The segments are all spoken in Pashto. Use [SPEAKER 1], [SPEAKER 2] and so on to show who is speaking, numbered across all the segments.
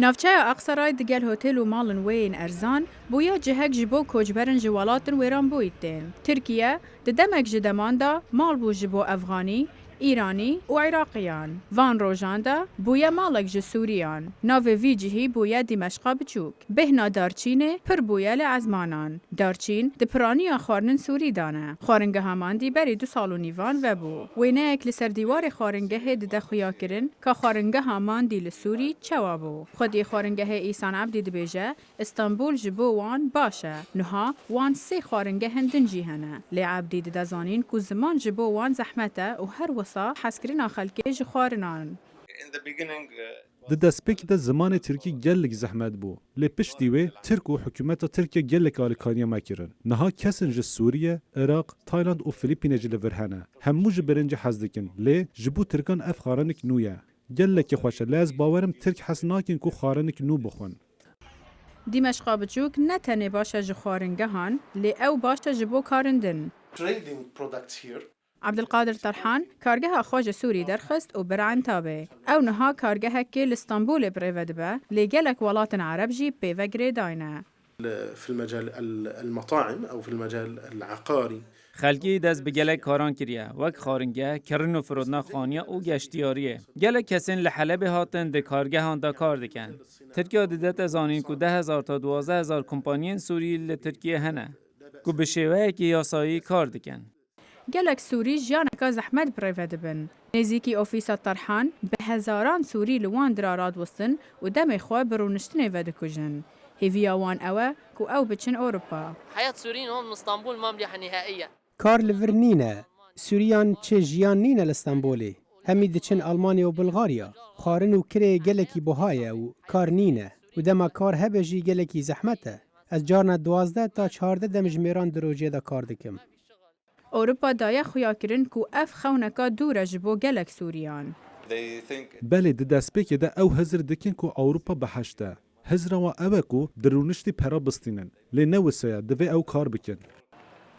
[SPEAKER 1] نافچه اقصرای دگل هتل و مالن وین ارزان بویا جهک جبو کوچبرن جوالاتن ویران بویتن. ترکیه دمک جدمان دا مال بو جبو افغانی، ایرانی و عراقیان. وان روژاندا بویا مالک جسوریان. ناو وی جهی بویا دمشقا بچوک. بهنا دارچینه پر بویا لعزمانان. دارچین دپرانی خارنن سوری دانه. خارنگه همان دی بری 2 سال و نیوان و بو. وینه اک لسر دیوار خارنگه ده خویا کرن که خارنگه همان دی لسوری چوابو. خودی خارنگه ایسان عبدی دبیجه استانبول جبو وان باشه. نها وان 3 خارنگه هندن جیهنه. لعبدی دزانین که زمان جبو وان زحمته و هر حسکرین خلکی جخوارنان.
[SPEAKER 2] د دسپیک د زمان ترکی گلک زحمت بو. لی پشتی وی ترک و حکومت ترکیه گلک آلکانیا مکرن. نها کسن ج سوریه، عراق، تایلند و فلیپین جل ورهنه. همو ج برنج حزدکن. لی جبو ترکان اف خارنک نویه. گلک خوشه لی از باورم ترک حسناکن کو خارنک نو بخون.
[SPEAKER 1] دمشق بچوک نه تنه باشه جخوارنگه هان لی او باشه جبو کارندن. عبدالقادر طرحان کارگاه خواج سوری درخست و برعن تابه. او نها کارگاه که لستانبول بریود به لگلک ولات عرب جی بیوگری داینه.
[SPEAKER 3] في المجال المطاعم أو في المجال العقاري
[SPEAKER 4] خلقی دست به گلک کاران کریه وک خارنگه کرن و فرودنا خانیه او گشتیاریه گلک کسین لحلب هاتن ده کارگه هان دا کار دکن ترکیه دیدت از آنین که 10,000 تا 12,000 کمپانیین سوری لترکیه هنه که به شیوه که یاسایی کار دکن
[SPEAKER 1] گلک سوری جانکا زحمت بریود بن نزیکی اوفیسا طرحان به هزاران سوری لوان دراراد وستن و دم خواه برونشتنه وده کجن هیویا وان اوه کو او بچن اوروبا
[SPEAKER 5] حياة سوريين هون من اسطنبول ما مليحة نهائيا
[SPEAKER 6] کار لورنینه سوریان چه جیان نینه لستانبولی همی دچن آلمانیا و بلغاریا خارن و کره گلکی بوهایه و کار نینه و دما کار هبه جی گلکی زحمته از جارنا 12 تا 14 دمجمیران دروجه دا کار دکم
[SPEAKER 1] اوروبا دایا خویا کرن کو اف خونکا دوره جبو گلک سوریان
[SPEAKER 2] بله د دسپیک ده او هزر دکن کو اوروپا بحشته هزر و اوه کو درونشتی پرا بستینن لی نوسیا دوی او کار بکن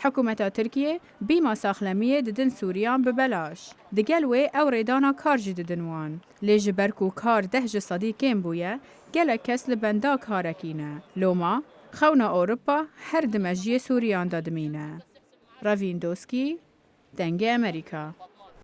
[SPEAKER 1] حکومت ترکیه بیما ساخلمیه ددن سوریان ببلاش دگل وی او ریدانا کار جی ددن وان لی جبرکو کار ده جه صدیقین بویه گلک کس لبندا کارکینه لوما خونا اوروپا هر دمجی سوریان دادمینه راویندوسکی دنگ امریکا